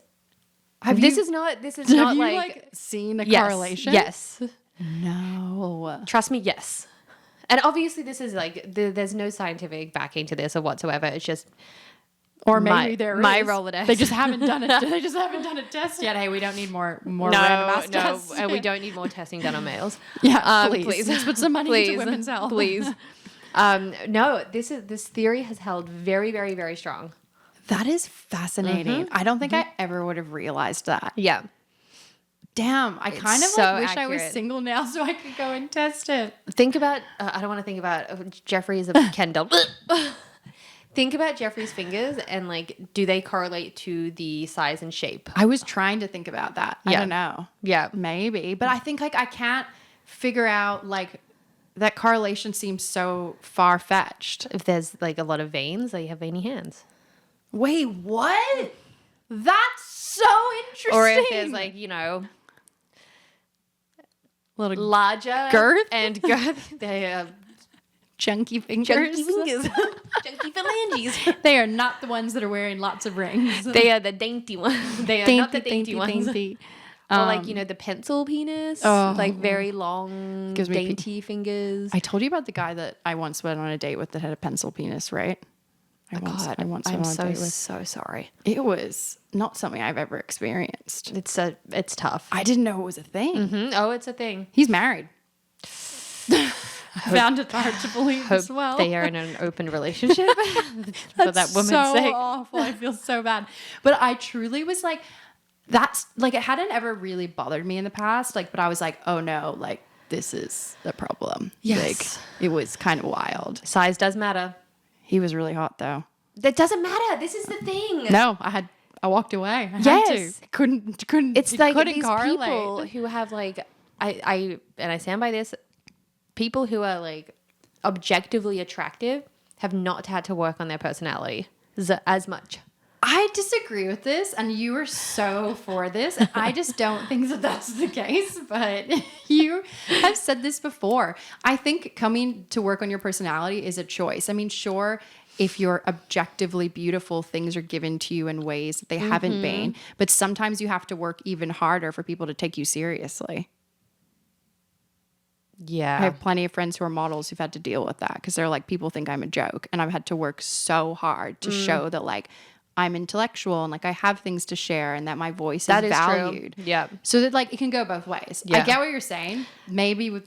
Speaker 1: This is not like
Speaker 2: seen a correlation?
Speaker 1: Yes.
Speaker 2: No.
Speaker 1: Trust me, yes. And obviously this is like, there's no scientific backing to this or whatsoever. It's just...
Speaker 2: Or maybe there is.
Speaker 1: My Rolodex.
Speaker 2: They just haven't done it. They just haven't done a test yet. Hey, we don't need more random ass tests.
Speaker 1: And we don't need more testing done on males.
Speaker 2: Yeah, please. Let's put some money into women's health.
Speaker 1: Please. No, this theory has held very, very, very strong.
Speaker 2: That is fascinating. I don't think I ever would have realized that.
Speaker 1: Yeah.
Speaker 2: Damn, I kind of like wish I was single now so I could go and test it.
Speaker 1: Think about, I don't want to think about Jeffrey's of Kendall. Think about Jeffrey's fingers and like, do they correlate to the size and shape?
Speaker 2: I was trying to think about that. I don't know.
Speaker 1: Yeah.
Speaker 2: Maybe. But I think like I can't figure out like that correlation seems so far-fetched.
Speaker 1: If there's like a lot of veins, they have veiny hands.
Speaker 2: Wait, what? That's so interesting.
Speaker 1: Or if there's like, you know,
Speaker 2: little
Speaker 1: larger
Speaker 2: girth
Speaker 1: and girth, they have
Speaker 2: chunky fingers.
Speaker 1: chunky fingers, chunky phalanges.
Speaker 2: They are not the ones that are wearing lots of rings.
Speaker 1: They are the dainty ones. They are not the dainty ones.
Speaker 2: Dainty.
Speaker 1: Or like, you know, the pencil penis,
Speaker 2: Oh.
Speaker 1: like very long,
Speaker 2: Gives me
Speaker 1: dainty fingers.
Speaker 2: I told you about the guy that I once went on a date with that had a pencil penis, right? I once
Speaker 1: I'm
Speaker 2: went on a
Speaker 1: so
Speaker 2: date with.
Speaker 1: so sorry.
Speaker 2: It was not something I've ever experienced.
Speaker 1: It's tough.
Speaker 2: I didn't know it was a thing.
Speaker 1: Mhm. Oh, it's a thing.
Speaker 2: He's married. I found it hard to believe
Speaker 1: Hope
Speaker 2: as well.
Speaker 1: they are in an open relationship for that woman's
Speaker 2: so
Speaker 1: sake.
Speaker 2: awful. I feel so bad. But I truly was like, that's like, it hadn't ever really bothered me in the past. Like, but I was like, oh no, like this is the problem.
Speaker 1: Yes.
Speaker 2: Like it was kind of wild.
Speaker 1: Size does matter.
Speaker 2: He was really hot though.
Speaker 1: That doesn't matter. This is the thing.
Speaker 2: No, I walked away. I had
Speaker 1: Yes.
Speaker 2: to. Couldn't.
Speaker 1: It's
Speaker 2: it
Speaker 1: like
Speaker 2: couldn't
Speaker 1: these
Speaker 2: correlate.
Speaker 1: people who have like, I stand by this. People who are like objectively attractive have not had to work on their personality as much.
Speaker 2: I disagree with this, and you are so for this. And I just don't think that that's the case. But you have said this before. I think coming to work on your personality is a choice. I mean, sure, if you're objectively beautiful, things are given to you in ways that they haven't been. But sometimes you have to work even harder for people to take you seriously.
Speaker 1: Yeah.
Speaker 2: I have plenty of friends who are models who've had to deal with that because they're like, people think I'm a joke. And I've had to work so hard to show that like I'm intellectual and like I have things to share and that my voice is valued.
Speaker 1: True. Yeah.
Speaker 2: So that like it can go both ways. I
Speaker 1: Yeah.
Speaker 2: get what you're saying. Maybe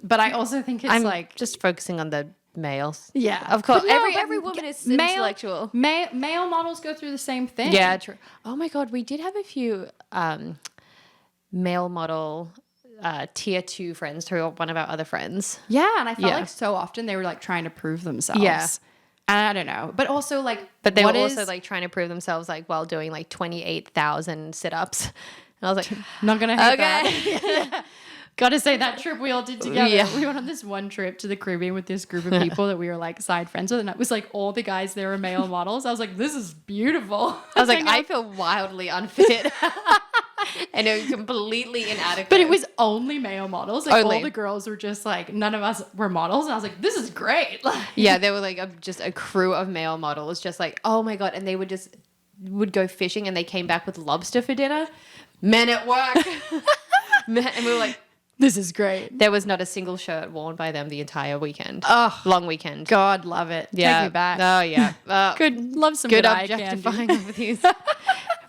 Speaker 2: but I also think it's
Speaker 1: I'm
Speaker 2: like
Speaker 1: just focusing on the males.
Speaker 2: yeah,
Speaker 1: Of course.
Speaker 2: But no,
Speaker 1: Every
Speaker 2: but
Speaker 1: woman is
Speaker 2: male-
Speaker 1: intellectual.
Speaker 2: Male models go through the same thing.
Speaker 1: Yeah, true. Oh my God, we did have a few male model tier 2 friends through one of our other friends.
Speaker 2: Yeah, and I felt
Speaker 1: Yeah.
Speaker 2: like so often they were like trying to prove themselves.
Speaker 1: Yeah.
Speaker 2: And I don't know. But also like
Speaker 1: But they were
Speaker 2: what
Speaker 1: also
Speaker 2: is-
Speaker 1: like trying to prove themselves like while doing like 28,000 sit-ups. And I was like,
Speaker 2: not gonna hate
Speaker 1: okay.
Speaker 2: that. Gotta say that trip we all did together.
Speaker 1: Yeah.
Speaker 2: We went on this one trip to the Caribbean with this group of people that we were like side friends with, and it was like all the guys there were male models. I was like, this is beautiful.
Speaker 1: I was like, I feel wildly unfit. And it was completely inadequate.
Speaker 2: but it was only male models. Like
Speaker 1: Only.
Speaker 2: all the girls were just like, none of us were models, and I was like, this is great. Like,
Speaker 1: yeah, there were like just a crew of male models, just like, oh my God. And they would go fishing and they came back with lobster for dinner. Men at work. And we were like,
Speaker 2: this is great.
Speaker 1: there was not a single shirt worn by them the entire weekend.
Speaker 2: Oh,
Speaker 1: Long weekend.
Speaker 2: God, love it.
Speaker 1: Yeah.
Speaker 2: Take me back.
Speaker 1: Oh, yeah.
Speaker 2: Good, love some
Speaker 1: Good
Speaker 2: good eye candy.
Speaker 1: objectifying of these.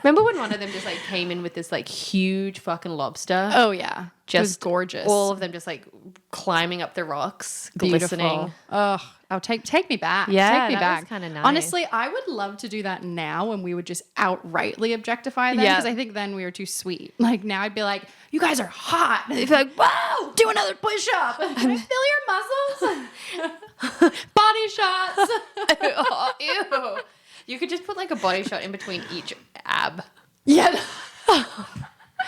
Speaker 1: Remember when one of them just like came in with this like huge fucking lobster?
Speaker 2: Oh yeah, it was
Speaker 1: Just
Speaker 2: gorgeous.
Speaker 1: All of them just like climbing up the rocks,
Speaker 2: Beautiful.
Speaker 1: glistening.
Speaker 2: Oh, take me back.
Speaker 1: Yeah,
Speaker 2: take me
Speaker 1: that
Speaker 2: back.
Speaker 1: was kinda nice.
Speaker 2: Honestly, I would love to do that now when we would just outrightly objectify them
Speaker 1: Yeah.
Speaker 2: because I think then we were too sweet. Like now I'd be like, you guys are hot.
Speaker 1: If you're like, whoa!
Speaker 2: Do another push up. Can I feel your muscles? Body shots.
Speaker 1: Ew. You could just put like a body shot in between each ab.
Speaker 2: Yeah.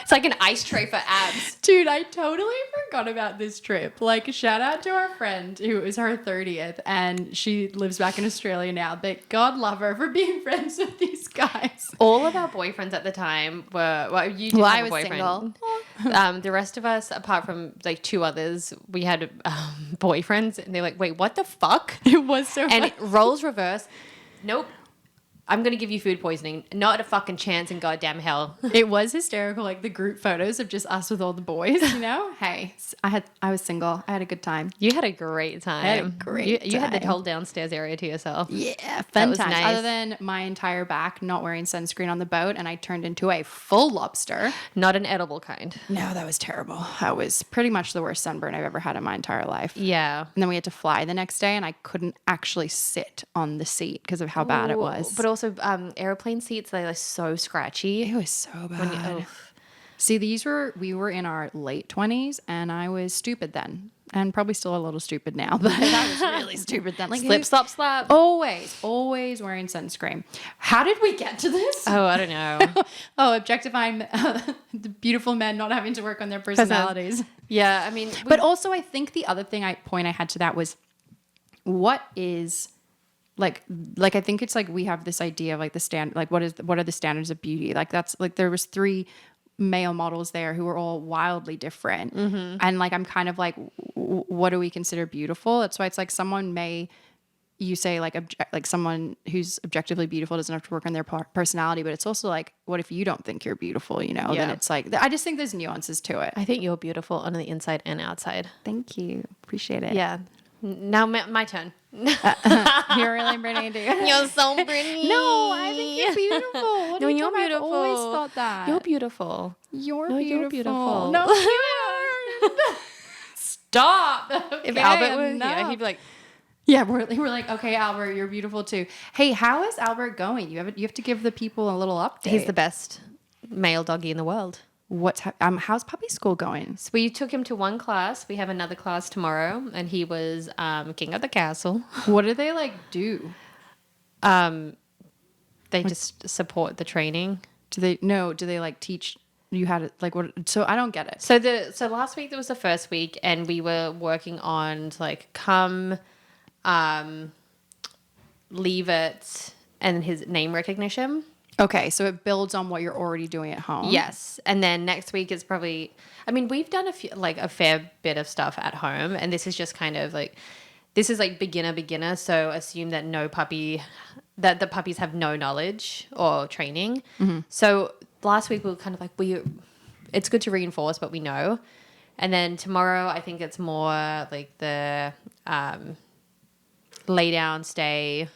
Speaker 1: It's like an ice tray for abs.
Speaker 2: Dude, I totally forgot about this trip. Like, shout out to our friend who it was her 30th and she lives back in Australia now. But God love her for being friends with these guys.
Speaker 1: All of our boyfriends at the time were, well, you did
Speaker 2: Well,
Speaker 1: have
Speaker 2: I
Speaker 1: a
Speaker 2: was
Speaker 1: boyfriend.
Speaker 2: single.
Speaker 1: The rest of us, apart from like 2 others, we had boyfriends, and they're like, "Wait, what the fuck?"
Speaker 2: It was so
Speaker 1: And
Speaker 2: fun.
Speaker 1: roles reverse. Nope. I'm gonna give you food poisoning. Not a fucking chance in goddamn hell.
Speaker 2: It was hysterical, like the group photos of just us with all the boys, you know? Hey, I was single. I had a good time.
Speaker 1: You had a great time.
Speaker 2: I had a great
Speaker 1: You had the
Speaker 2: time.
Speaker 1: whole downstairs area to yourself.
Speaker 2: Yeah,
Speaker 1: That
Speaker 2: fun
Speaker 1: was
Speaker 2: times.
Speaker 1: nice.
Speaker 2: Other than my entire back not wearing sunscreen on the boat, and I turned into a full lobster.
Speaker 1: Not an edible kind.
Speaker 2: No, that was terrible. That was pretty much the worst sunburn I've ever had in my entire life.
Speaker 1: Yeah.
Speaker 2: And then we had to fly the next day, and I couldn't actually sit on the seat because of how bad it
Speaker 1: Ooh,
Speaker 2: was.
Speaker 1: But also, airplane seats, they're so scratchy.
Speaker 2: it was so bad. See, we were in our late 20s, and I was stupid then. And probably still a little stupid now, but that was really stupid then. Like,
Speaker 1: Slip, slop, slap.
Speaker 2: always wearing sunscreen. How did we get to this?
Speaker 1: Oh, I don't know.
Speaker 2: Objectifying the beautiful men not having to work on their personalities.
Speaker 1: Yeah, I mean,
Speaker 2: But also, I think the other point I had to that was, what is like I think it's like we have this idea of like the stand, like what are the standards of beauty? Like that's like there was 3 male models there who were all wildly different, and like I'm kind of like, what do we consider beautiful? That's why it's like you say like like someone who's objectively beautiful doesn't have to work on their personality, but it's also like, what if you don't think you're beautiful? You know, then it's like I just think there's nuances to it.
Speaker 1: I think you're beautiful on the inside and outside.
Speaker 2: Thank you, appreciate it.
Speaker 1: Yeah. Now my turn.
Speaker 2: You're really pretty, dude.
Speaker 1: You're so pretty.
Speaker 2: No, I think you're beautiful. What
Speaker 1: No,
Speaker 2: are you
Speaker 1: you're
Speaker 2: talking about?
Speaker 1: beautiful.
Speaker 2: I've always thought that.
Speaker 1: You're beautiful.
Speaker 2: You're
Speaker 1: No,
Speaker 2: beautiful.
Speaker 1: you're beautiful.
Speaker 2: No, you aren't. Stop.
Speaker 1: If
Speaker 2: Okay,
Speaker 1: Albert were
Speaker 2: enough.
Speaker 1: here, he'd be like,
Speaker 2: yeah, we're like, okay, Albert, you're beautiful too. Hey, how is Albert going? You have to give the people a little update.
Speaker 1: he's the best male doggy in the world.
Speaker 2: How's puppy school going?
Speaker 1: So we took him to one class. We have another class tomorrow, and he was king of the castle.
Speaker 2: What do they like do?
Speaker 1: They just support the training.
Speaker 2: Do they like teach you how to like what? So I don't get it.
Speaker 1: So last week was the first week, and we were working on like come, leave it, and his name recognition.
Speaker 2: Okay, so it builds on what you're already doing at home.
Speaker 1: Yes, and then next week is probably. I mean, we've done a fair bit of stuff at home, and this is just kind of like, this is like beginner. So assume that that the puppies have no knowledge or training. Mm-hmm. So last week we were kind of like it's good to reinforce, but we know. And then tomorrow I think it's more like the lay down, stay,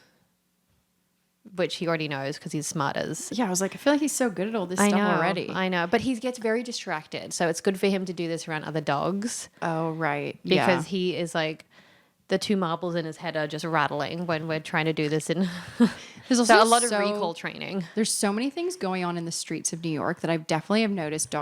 Speaker 1: which he already knows because he's smart as.
Speaker 2: Yeah, I was like, I feel like he's so good at all this stuff already.
Speaker 1: I know, but he gets very distracted. So it's good for him to do this around other dogs.
Speaker 2: Oh, right.
Speaker 1: Because he is like, the 2 marbles in his head are just rattling when we're trying to do this. There's also a lot of recall training.
Speaker 2: There's so many things going on in the streets of New York that I've definitely have noticed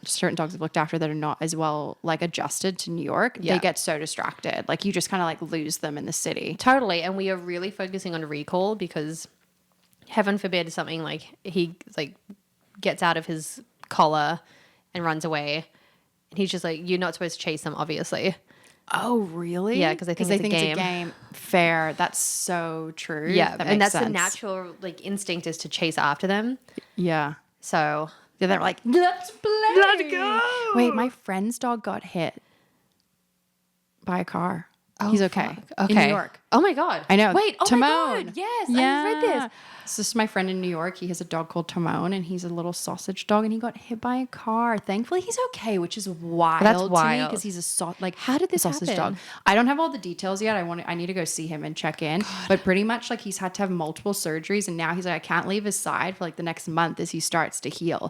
Speaker 2: certain dogs I've looked after that are not as well like adjusted to New York. Yeah. They get so distracted. Like you just kind of like lose them in the city.
Speaker 1: Totally. And we are really focusing on recall because heaven forbid something like he like gets out of his collar and runs away. And he's just like, you're not supposed to chase them, obviously.
Speaker 2: Oh, really?
Speaker 1: Yeah, because they think it's a game.
Speaker 2: Fair. That's so true.
Speaker 1: Yeah,
Speaker 2: that
Speaker 1: and that's
Speaker 2: sense.
Speaker 1: the natural like instinct is to chase after them.
Speaker 2: Yeah.
Speaker 1: So
Speaker 2: they're like, let's play.
Speaker 1: Let's go.
Speaker 2: Wait, my friend's dog got hit by a car. Oh, he's okay.
Speaker 1: Okay.
Speaker 2: In New York.
Speaker 1: Oh my God.
Speaker 2: I know.
Speaker 1: Wait,
Speaker 2: Timon.
Speaker 1: my God. Yes, I read this.
Speaker 2: So this is my friend in New York. He has a dog called Timon, and he's a little sausage dog, and he got hit by a car. Thankfully, he's okay, which is wild.
Speaker 1: That's wild
Speaker 2: because he's a
Speaker 1: how did this
Speaker 2: sausage
Speaker 1: happen?
Speaker 2: dog. I don't have all the details yet. I need to go see him and check in. God. But pretty much like he's had to have multiple surgeries, and now he's like, I can't leave his side for like the next month as he starts to heal.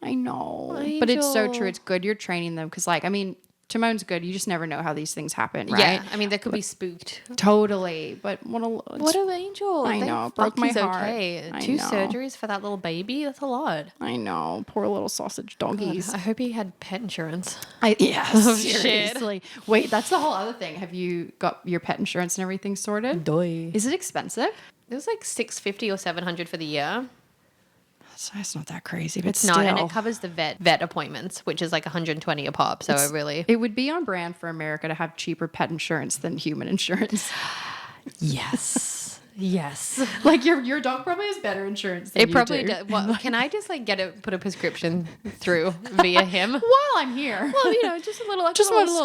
Speaker 2: I know,
Speaker 1: Angel.
Speaker 2: but it's so true. It's good you're training them because like I mean. Timon's good. You just never know how these things happen, right?
Speaker 1: Yeah, I mean, they could be spooked.
Speaker 2: Totally. But what
Speaker 1: an angel.
Speaker 2: I know. Broke my heart.
Speaker 1: Okay.
Speaker 2: I
Speaker 1: 2
Speaker 2: know.
Speaker 1: surgeries for that little baby? That's a lot.
Speaker 2: I know. Poor little sausage doggies.
Speaker 1: God, I hope he had pet insurance.
Speaker 2: Seriously. Wait, that's the whole other thing. Have you got your pet insurance and everything sorted?
Speaker 1: Doy.
Speaker 2: Is it expensive?
Speaker 1: It was like $650 or $700 for the year.
Speaker 2: That's not that crazy, but
Speaker 1: it's
Speaker 2: still.
Speaker 1: not, and it covers the vet appointments, which is like $120 a pop. So
Speaker 2: it would be on brand for America to have cheaper pet insurance than human insurance.
Speaker 1: Yes. Yes.
Speaker 2: Like your dog probably has better insurance than
Speaker 1: it probably
Speaker 2: do.
Speaker 1: does. Well, can I just like put a prescription through via him?
Speaker 2: While I'm here.
Speaker 1: Well, you know, just a little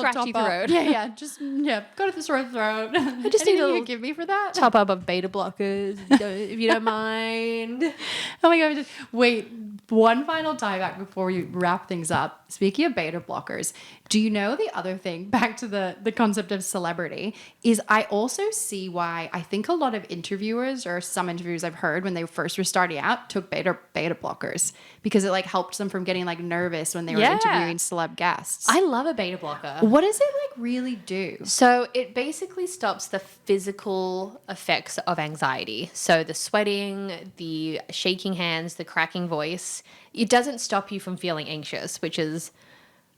Speaker 1: scratchy throat.
Speaker 2: Yeah. Go to the sore throat. I
Speaker 1: just need a little
Speaker 2: you give me for that.
Speaker 1: Top up of beta blockers, if you don't mind.
Speaker 2: Oh my God. Wait, one final tie back before we wrap things up. Speaking of beta blockers, do you know the other thing, back to the concept of celebrity, is I also see why I think a lot of interviewers or some interviewers I've heard when they first were starting out took beta blockers because it like helped them from getting like nervous when they were interviewing celeb guests.
Speaker 1: I love a beta blocker.
Speaker 2: What does it like really do?
Speaker 1: So it basically stops the physical effects of anxiety. So the sweating, the shaking hands, the cracking voice. It doesn't stop you from feeling anxious, which is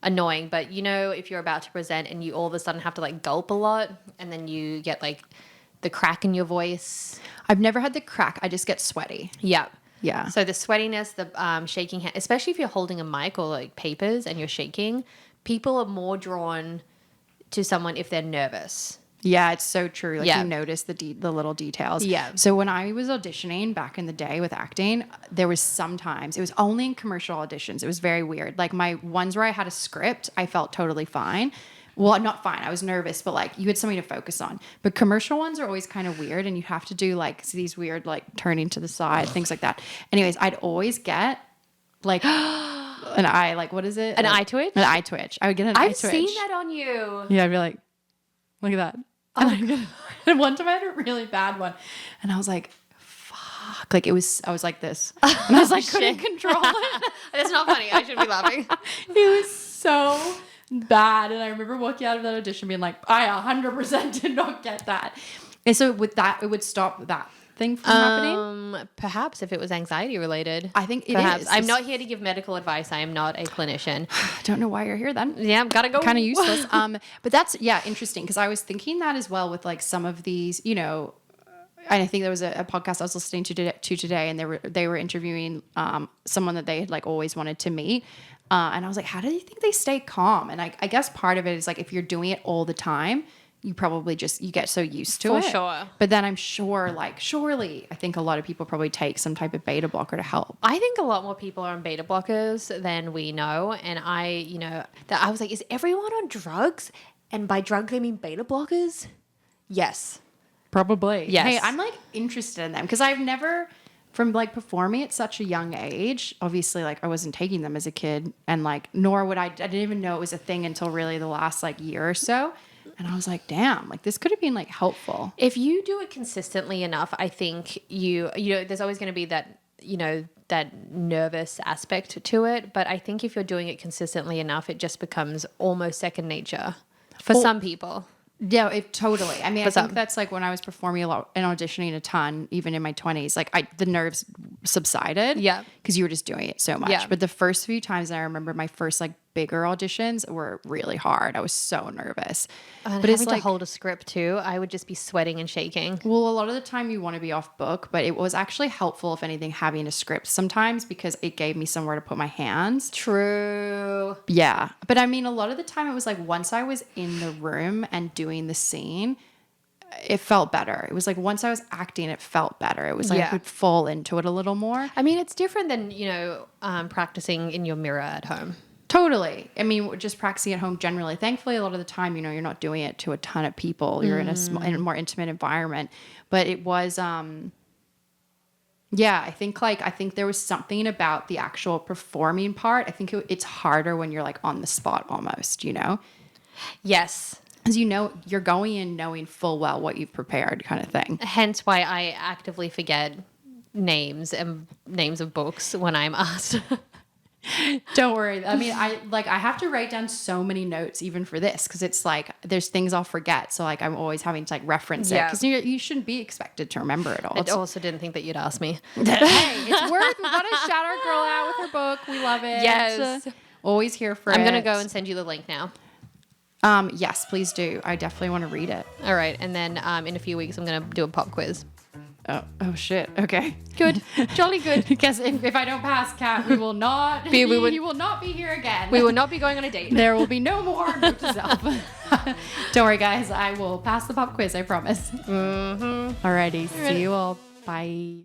Speaker 1: annoying. But you know, if you're about to present and you all of a sudden have to like gulp a lot, and then you get like the crack in your voice.
Speaker 2: I've never had the crack. I just get sweaty.
Speaker 1: Yeah.
Speaker 2: Yeah.
Speaker 1: So the sweatiness, the shaking hand, especially if you're holding a mic or like papers and you're shaking, people are more drawn to someone if they're nervous.
Speaker 2: Yeah, it's so true. Like
Speaker 1: Yeah.
Speaker 2: you notice the little details.
Speaker 1: Yeah.
Speaker 2: So when I was auditioning back in the day with acting, there was sometimes, it was only in commercial auditions. It was very weird. Like my ones where I had a script, I felt totally fine. Well, not fine. I was nervous, but like you had something to focus on. But commercial ones are always kind of weird, and you have to do like these weird like turning to the side, things like that. Anyways, I'd always get like an eye, like what is it?
Speaker 1: An
Speaker 2: Like,
Speaker 1: eye twitch?
Speaker 2: An eye twitch. I would get an eye
Speaker 1: I've
Speaker 2: twitch.
Speaker 1: seen that on you.
Speaker 2: Yeah, I'd be like, look at that. And one time I had a really bad one, and I was like, fuck. Like I was like this. And I was like, couldn't control it.
Speaker 1: That's not funny. I should be laughing.
Speaker 2: It was so bad. And I remember walking out of that audition being like, I 100% did not get that. And so with that, it would stop that thing from happening.
Speaker 1: Perhaps if it was anxiety related.
Speaker 2: I think it
Speaker 1: Perhaps.
Speaker 2: is.
Speaker 1: I'm not here to give medical advice. I am not a clinician.
Speaker 2: I don't know why you're here then.
Speaker 1: Yeah, gotta go.
Speaker 2: Kind of useless. But that's, yeah, interesting. Because I was thinking that as well with like some of these, you know, and I think there was a podcast I was listening to today, and they were interviewing someone that they had like always wanted to meet. And I was like, how do you think they stay calm? And I guess part of it is like, if you're doing it all the time, you probably just, you get so used to it.
Speaker 1: For sure.
Speaker 2: But then I'm sure, like, surely, I think a lot of people probably take some type of beta blocker to help.
Speaker 1: I think a lot more people are on beta blockers than we know. And I was like, is everyone on drugs? And by drugs, I mean beta blockers? Yes.
Speaker 2: Probably.
Speaker 1: Yes.
Speaker 2: Hey, I'm like interested in them because I've never, from like performing at such a young age, obviously like I wasn't taking them as a kid, and like nor would I didn't even know it was a thing until really the last like year or so. And I was like, damn, like this could have been like helpful.
Speaker 1: If you do it consistently enough, I think you know, there's always going to be that, you know, that nervous aspect to it. But I think if you're doing it consistently enough, it just becomes almost second nature for some people.
Speaker 2: Yeah, totally. I mean, I think
Speaker 1: some.
Speaker 2: that's like when I was performing a lot and auditioning a ton, even in my 20s, like the nerves subsided.
Speaker 1: Yeah.
Speaker 2: Because you were just doing it so much.
Speaker 1: Yeah.
Speaker 2: But the first few times I remember my first like bigger auditions were really hard. I was so nervous.
Speaker 1: And
Speaker 2: but it's
Speaker 1: having
Speaker 2: like,
Speaker 1: to hold a script too, I would just be sweating and shaking.
Speaker 2: well, a lot of the time you want to be off book, but it was actually helpful, if anything, having a script sometimes because it gave me somewhere to put my hands.
Speaker 1: True.
Speaker 2: Yeah. But I mean, a lot of the time it was like once I was in the room and doing the scene, it felt better. It was like once I was acting, it felt better. It was like I
Speaker 1: Yeah.
Speaker 2: could fall into it a little more.
Speaker 1: I mean, it's different than, you know, practicing in your mirror at home.
Speaker 2: Totally. I mean, just practicing at home generally. Thankfully, a lot of the time, you know, you're not doing it to a ton of people. You're in a more intimate environment. But it was, yeah, I think there was something about the actual performing part. I think it's harder when you're like on the spot almost, you know?
Speaker 1: Yes.
Speaker 2: Because you know, you're going in knowing full well what you've prepared kind of thing.
Speaker 1: Hence why I actively forget names of books when I'm asked.
Speaker 2: Don't worry. I mean, I have to write down so many notes even for this because it's like there's things I'll forget. So like I'm always having to like reference it
Speaker 1: Yeah.
Speaker 2: because you shouldn't be expected to remember it all.
Speaker 1: I also didn't think that you'd ask me.
Speaker 2: Hey, it's worth. We gotta shout our girl out with her book. We love it.
Speaker 1: Yes.
Speaker 2: Always here for it.
Speaker 1: I'm going to go and send you the link now.
Speaker 2: Yes, please do. I definitely want to read it.
Speaker 1: All right. And then in a few weeks, I'm going to do a pop quiz.
Speaker 2: Oh shit. Okay.
Speaker 1: Good. Jolly good.
Speaker 2: Because if I don't pass, Kat, we will not. You will not be here again.
Speaker 1: We will not be going on a date.
Speaker 2: There will be no more note to self. Don't worry, guys. I will pass the pop quiz. I promise. Mm-hmm. Alrighty. See you all. Bye.